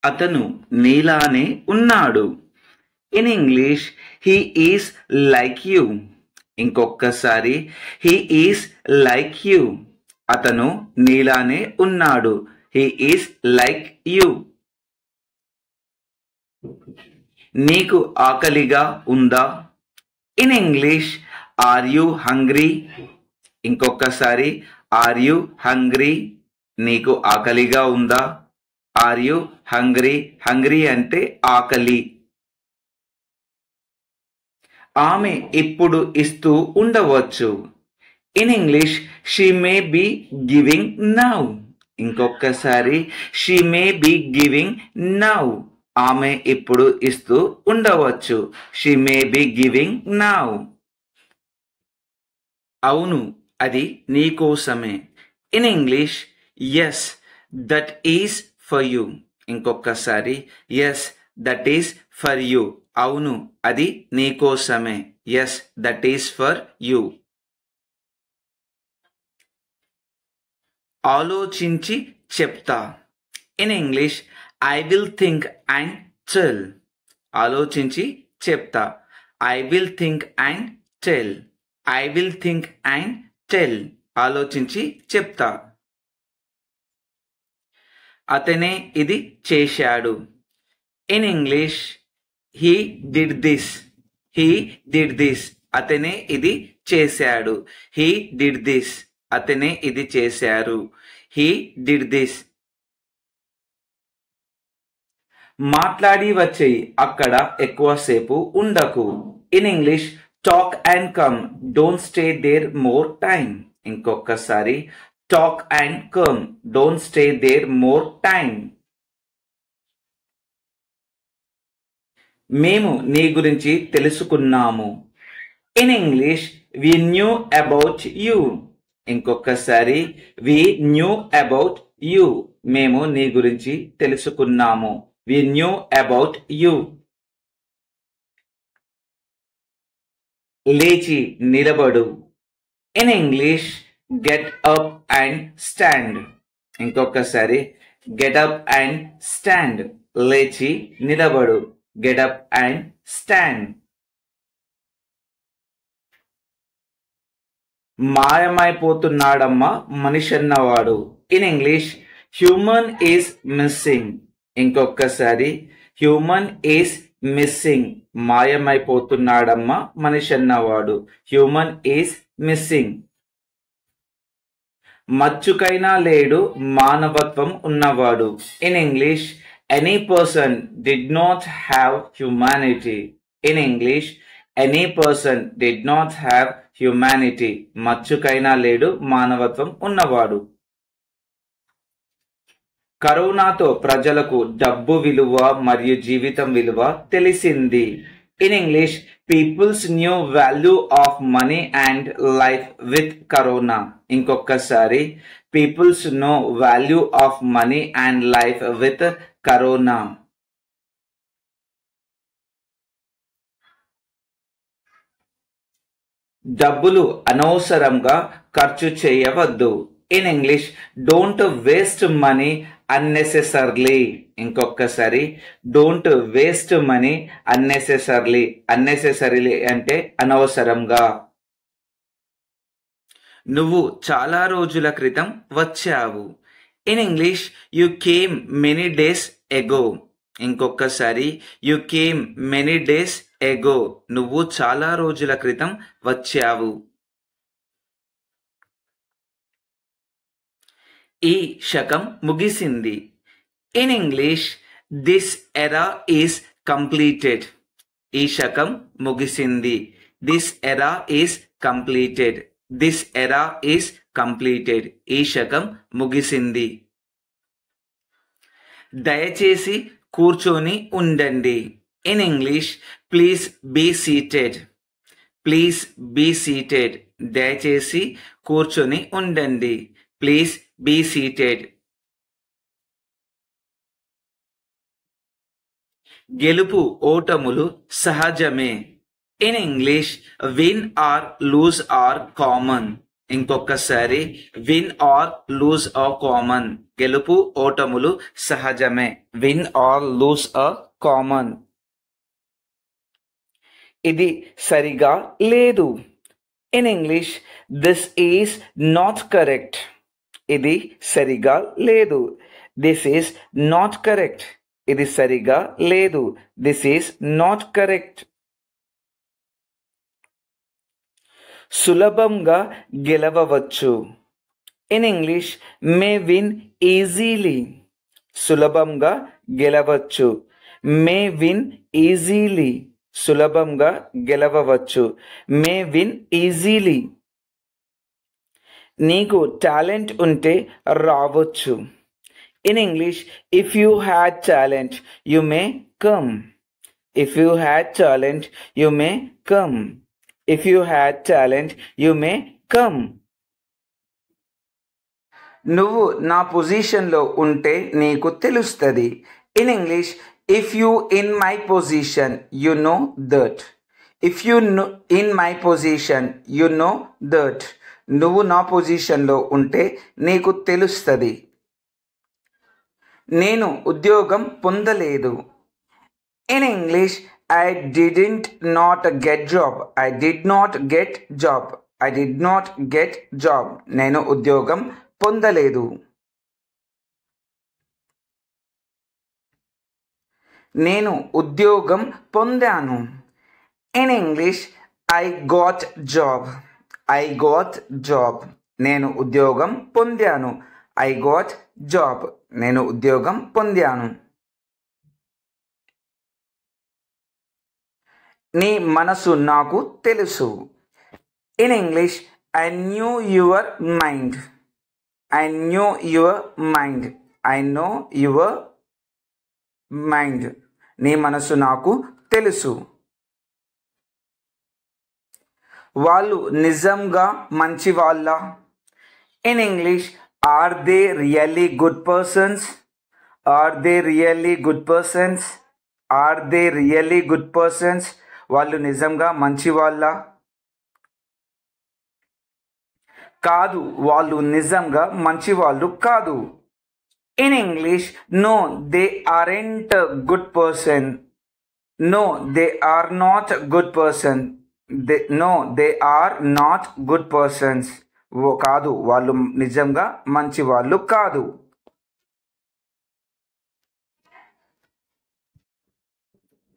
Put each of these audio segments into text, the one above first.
అతను నీలానే ఉన్నాడు. In English he is like you. ఇంకొకసారి హీ ఈస్ లైక్ యూ. అతను నీలానే ఉన్నాడు. He is like you. నీకు ఆకలిగా ఉందా? In English are you hungry. ఇంకొకసారి ఆర్ యూ హంగ్రీ. నీకు ఆకలిగా ఉందా? Are you hungry. హంగ్రీ అంటే ఆకలి. ఆమె ఇప్పుడు ఇస్తూ ఉండవచ్చు. In English she may be giving now. ఇంకొకసారి she may be giving now. ఆమె ఇప్పుడు ఇస్తూ ఉండవచ్చు. She may be giving now. అవును, అది నీకోసమే. In English yes that is for you. ఇంకొకసారి yes that is for you. అవును, అది నీకోసమే. Yes that is for you. ఆలోచించి చెప్తా. In English I will think and tell. ఆలోచించి చెప్తా. I will think and tell. I will think and tell. ఆలోచించి చెప్తా. అతనే ఇది చేశాడు. In English he did this. He did this. అతనే ఇది చేశాడు. He did this. అతనే ఇది చేశారు. He did this. మాట్లాడి వచ్చేయి, అక్కడ ఎక్కువసేపు ఉండకు. In English talk and come, don't stay there more time. ఇంకొకసారి talk and come, don't stay there more time. మేము నీ గురించి తెలుసుకున్నాము. In English we knew about you. ఇంకొకసారి వి న్యూ అబౌట్ యూ. మేము నీ గురించి తెలుసుకున్నాము. వి న్యూ అబౌట్ యూ. లేచి నిలబడు. In English get up and stand. ఇంకొకసారి గెట్ అప్ అండ్ స్టాండ్. లేచి నిలబడు. Get up and stand. మాయమైపోతున్నాడమ్మా మనిషన్నవాడు. In English human is missing. ఇంకొకసారి హ్యూమన్ ఈస్ మిస్సింగ్. మాయమైపోతున్నాడమ్మా మనిషన్నవాడు. Human is missing. మచ్చుకైనా లేడు మానవత్వం ఉన్నవాడు. In English any person did not have humanity. In English any person did not have humanity. మచ్చుకైనా లేడు మానవత్వం ఉన్నవాడు. కరోనాతో ప్రజలకు డబ్బు విలువ మరియు జీవితం విలువ తెలిసింది. In English peoples knew value of money and life with corona. ఇంకొకసారి peoples know value of money and life with corona. డబ్బులు అనవసరంగా ఖర్చు చేయవద్దు. In English don't waste money unnecessarily. ఇంకొకసారి don't waste money unnecessarily. Unnecessarily అంటే అనవసరంగా. నువ్వు చాలా రోజుల క్రితం వచ్చావు. In English you came many days ago. ఇంకొకసారి you came many days ago. నువ్వు చాలా రోజుల క్రితం వచ్చావు. ఈ శకం ముగిసింది. In English this era is completed. ఈ శకం ముగిసింది. This era is completed. This era is completed. ఈ శకం ముగిసింది. దయచేసి కూర్చొని ఉండండి. In English please be seated. Please be seated. దయచేసి కూర్చొని ఉండండి. Please be seated. గెలుపు ఓటములు సహజమే. In English win or lose are common. ఇంకొకసారి win or lose a common. గెలుపు ఓటములు సహజమే. Win or lose a common. ఇది సరిగా లేదు. In English this is not correct. ఇది సరిగా లేదు. This is not correct. ఇది సరిగా లేదు. This is not correct. సులభంగా గెలవవచ్చు. In English may win easily. సులభంగా గెలవచ్చు. May win easily. సులభంగా గెలవవచ్చు. May win easily. నీకు టాలెంట్ ఉంటే రావచ్చు. In English if you had talent you may come. If you had talent you may come. If you had talent you may come. నువ్వు నా పొజిషన్లో ఉంటే నీకు తెలుస్తుంది. In English if you in my position you know that. If you in my position you know that. నువ్వు నా పొజిషన్లో ఉంటే నీకు తెలుస్తుంది. నేను ఉద్యోగం పొందలేదు. In English I didn't not get job. I did not get job. I did not get job. నేను ఉద్యోగం పొందలేదు. నేను ఉద్యోగం పొందాను. In English I got job. I got job. నేను ఉద్యోగం పొందాను. I got job. నేను ఉద్యోగం పొందాను. నీ మనసు నాకు తెలుసు. In English I knew your mind. I knew your mind. I know your mind. నీ మనసు నాకు తెలుసు. వాళ్ళు నిజంగా మంచి వాళ్ళ. In English are they really good persons. Are they really good persons. Are they really good persons. వాళ్ళు నిజంగా మంచి వాళ్ళ. కాదు, వాళ్ళు నిజంగా మంచి వాళ్ళు కాదు. In English no they aren't good person. No they are not good person. No they are not good persons. కాదు, వాళ్ళు నిజంగా మంచి వాళ్ళు కాదు.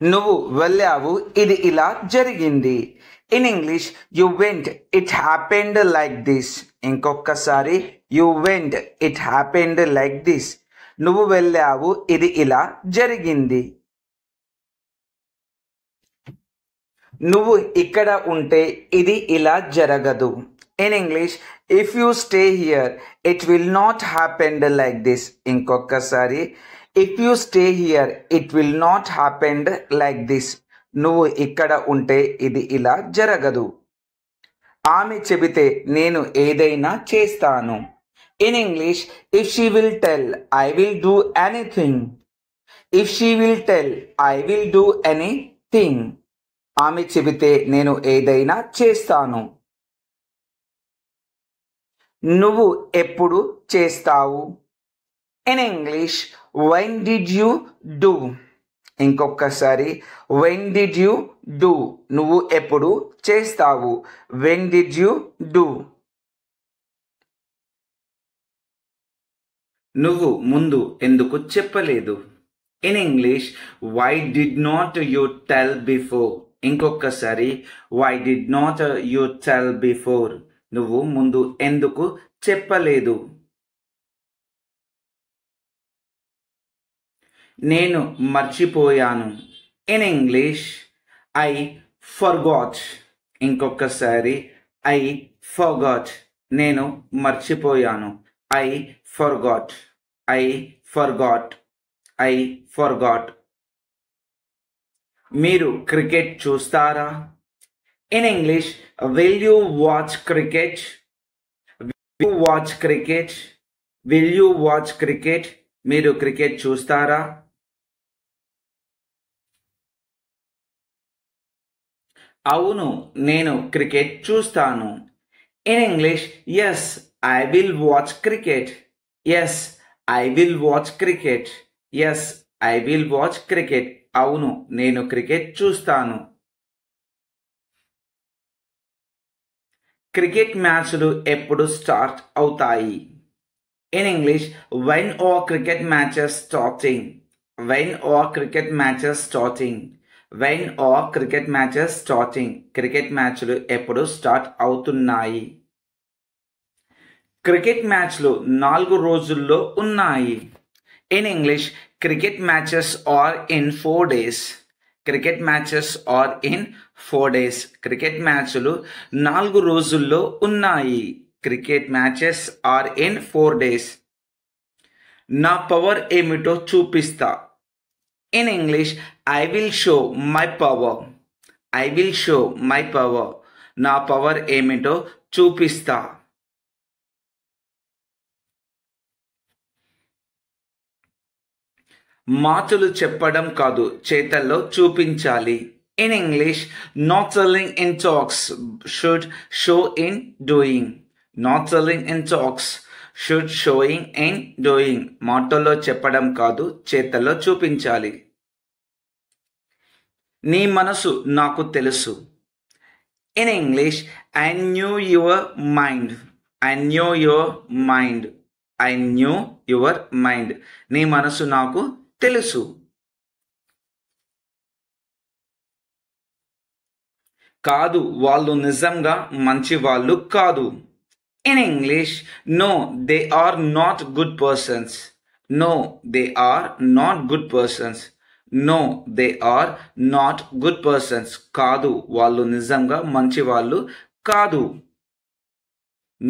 నువ్వు వెళ్ళావు, ఇది ఇలా జరిగింది. In English you went, it happened like this. ఇంకొకసారి you went, it happened like this. నువ్వు వెళ్ళావు, ఇది ఇలా జరిగింది. నువ్వు ఇక్కడ ఉంటే ఇది ఇలా జరగదు. In English if you stay here it will not happened like this. ఇంకొకసారి if you stay here it will not happened like this. నువ్వు ఇక్కడ ఉంటే ఇది ఇలా జరగదు. ఆమె చెబితే నేను ఏదైనా చేస్తాను. In English if she will tell I will do anything. If she will tell I will do anything. ఆమె చెబితే నేను ఏదైనా చేస్తాను. నువ్వు ఎప్పుడు చేస్తావు? In English when did you do. ఇంకొకసారి when did you do. నువ్వు ఎప్పుడు చేస్తావు. when did you do. నువ్వు ముందు ఎందుకు చెప్పలేదు. In English why did not you tell before. ఇంకొకసారి why did not you tell before. నువ్వు ముందు ఎందుకు చెప్పలేదు. నేను మర్చిపోయాను. In English I forgot. ఇంకొకసారి ఐ ఫర్గాట్. నేను మర్చిపోయాను. I forgot. I forgot. I forgot. మీరు క్రికెట్ చూస్తారా? In English will you watch cricket. Will you watch cricket. Will you watch cricket. మీరు క్రికెట్ చూస్తారా? అవును, నేను క్రికెట్ చూస్తాను. In English, yes, I will watch cricket. Yes, I will watch cricket. Yes, I will watch cricket. అవును నేను cricket చూస్తాను. Cricket మ్యాచ్లు ఎప్పుడు స్టార్ట్ అవుతాయి? In English, when are cricket matches starting? When are cricket matches starting? When are cricket matches starting? Cricket మ్యాచ్లు ఎప్పుడు start అవుతున్నాయి? Cricket మ్యాచ్లు 4 రోజుల్లో ఉన్నాయి. In English, cricket matches are in 4 days. Cricket matches are in 4 days. Cricket మ్యాచ్లు 4 రోజుల్లో ఉన్నాయి. Cricket matches are in 4 days. నా పవర్ ఏమిటో చూపిస్తా. In English, I will show my power. I will show my power. నా power ఏమిటో చూపిస్తా. మాటలు చెప్పడం కాదు చేతల్లో చూపించాలి. In English, not telling in talks should show in doing. Not telling in talks should showing in doing. మాటల్లో చెప్పడం కాదు చేతల్లో చూపించాలి. నీ మనసు నాకు తెలుసు. In English, I knew your mind. I knew your mind. I knew your mind. నీ మనసు నాకు తెలుసు. కాదు వాళ్ళు నిజంగా మంచి వాళ్ళు కాదు. In English, no, they are not good persons. No, they are not good persons. No, they are not good persons. కాదు వాళ్ళు నిజంగా మంచి వాళ్ళు కాదు.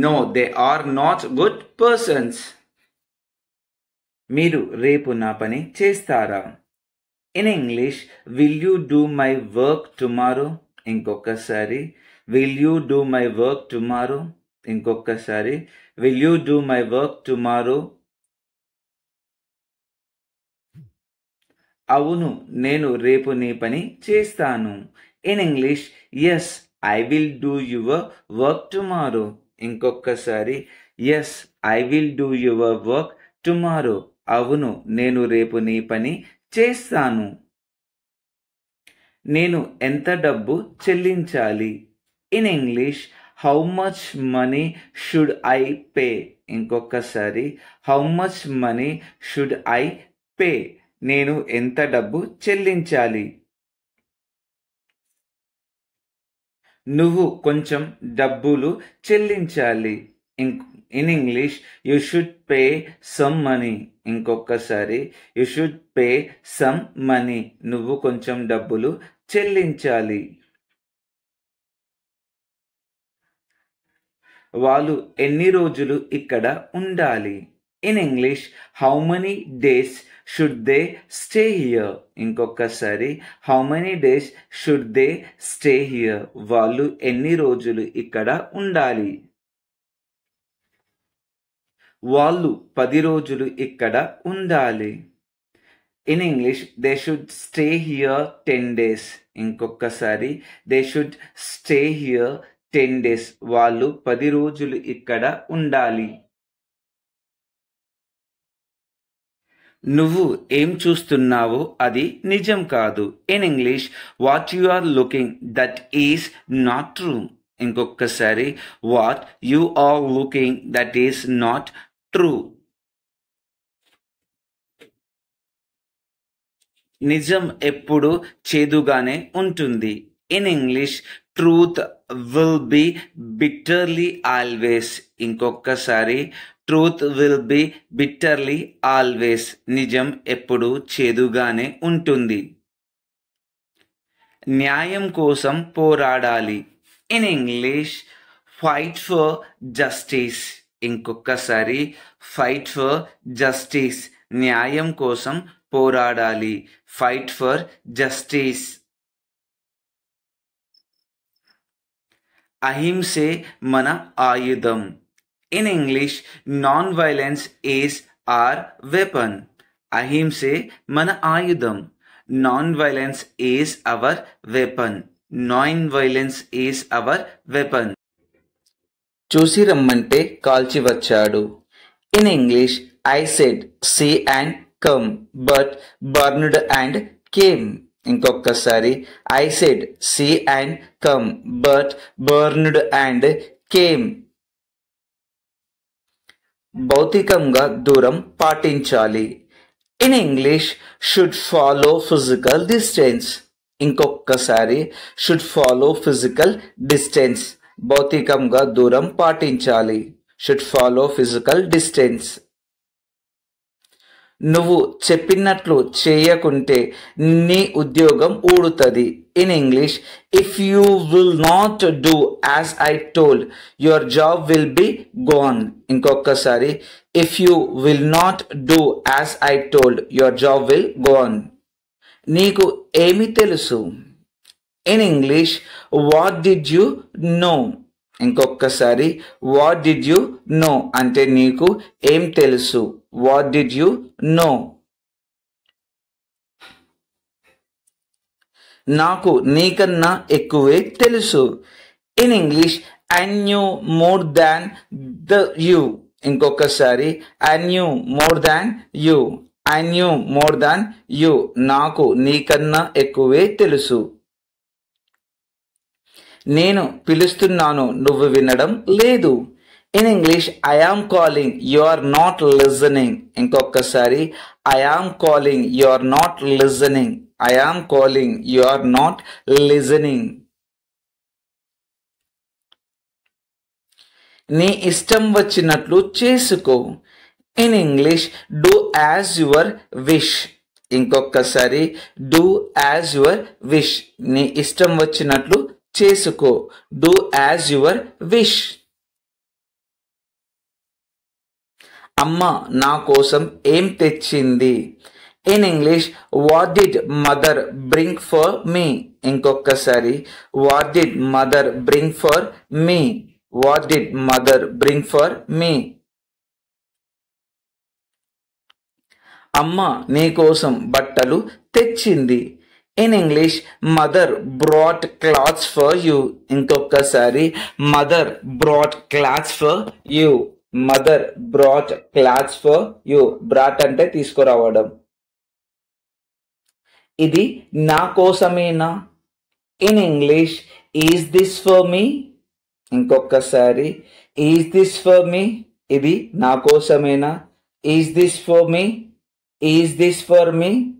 No, they are not good persons. మీరు రేపు నా పని చేస్తారా? In English, will you do my work tomorrow? ఇంకొకసారి will you do my work tomorrow? ఇంకొకసారి will you do my work tomorrow? అవును నేను రేపు నీ పని చేస్తాను. In English, yes, I will do your work tomorrow. ఇంకొకసారి yes, I will do your work tomorrow. అవును నేను రేపు నీ పని చేస్తాను. నేను ఎంత డబ్బు చెల్లించాలి? In English, how much money should I pay? ఇంకొకసారి how much money should I pay? నేను ఎంత డబ్బు చెల్లించాలి? నువ్వు కొంచెం డబ్బులు చెల్లించాలి. In English, you should pay some money. ఇంకొకసారి you should pay some money. నువ్వు కొంచెం డబ్బులు చెల్లించాలి. వాళ్ళు ఎన్ని రోజులు ఇక్కడ ఉండాలి? In English, how many days should they stay here? ఇంకొకసారి how many days should they stay here? వాళ్ళు ఎన్ని రోజులు ఇక్కడ ఉండాలి? వాళ్ళు 10 రోజులు ఇక్కడ ఉండాలి. In English, they should stay here 10 days. ఇంకొకసారి they should stay here 10 days. వాళ్ళు 10 రోజులు ఇక్కడ ఉండాలి. నువ్వు ఏం చూస్తున్నావో అది నిజం కాదు. In English, what you are looking that is not true. ఇంకొకసారి what you are looking that is not true. నిజం ఎప్పుడు చేదుగానే ఉంటుంది. In English, truth will be bitterly always. ఇంకొకసారి truth will be bitterly always. నిజం ఎప్పుడు చేదుగానే ఉంటుంది. న్యాయం కోసం పోరాడాలి. In English, fight for justice. ఇంకొకసారి fight for justice. న్యాయం కోసం పోరాడాలి. Fight for justice. అహింసే మన ఆయుధం. In English, non-violence is our weapon. అహింసే మన ఆయుధం. Non-violence is our weapon. Non-violence is our weapon. చూసి రమ్మంటే కాల్చి వచ్చాడు. In English I said see and come but burned and came. ఇంకొకసారి I said see and come but burned and came. భౌతికంగా దూరం పాటించాలి. In English should follow physical distance. ఇంకొకసారి should follow physical distance. భౌతికంగా దూరం పాటించాలి. Should follow physical distance. నువ్వు చెప్పినట్లు చేయకుంటే నీ ఉద్యోగం ఊడుతుంది. In English if you will not do as I told your job will be gone. ఇంకొకసారి if you will not do as I told your job will gone. నీకు ఏమి తెలుసు? In English what did you know. ఇంకొకసారి what did you know అంటే నీకు ఏం తెలుసు. What did you know. నాకు నీకన్నా ఎక్కువే తెలుసు. In English I knew more than you. ఇంకొకసారి I knew more than you. I knew more than you. నాకు నీకన్నా ఎక్కువే తెలుసు. నేను పిలుస్తున్నాను నువ్వు వినడం లేదు. In English I am calling you are not listening. ఇంకొకసారి I am calling you are not listening. I am calling you are not listening. నీ ఇష్టం వచ్చినట్లు చేసుకో. In English do as your wish. ఇంకొకసారి డూ యాజ్ యువర్ విష్. నీ ఇష్టం వచ్చినట్లు చేసుకో. Do as your wish. అమ్మ నా కోసం ఏం తెచ్చింది. In English what did mother bring for me. ఇంకొకసారి what did mother bring for me. What did mother bring for me. అమ్మ నీ కోసం బట్టలు తెచ్చింది. In English mother brought clothes for you. ఇంకొకసారి mother brought clothes for you. Mother brought clothes for you. Brought అంటే తీసుకురావడం. ఇది నా కోసమేనా. In English is this for me. ఇంకొకసారి ఈజ్ దిస్ ఫర్ మీ. ఇది నా కోసమేనా. Is this for me. Is this for me.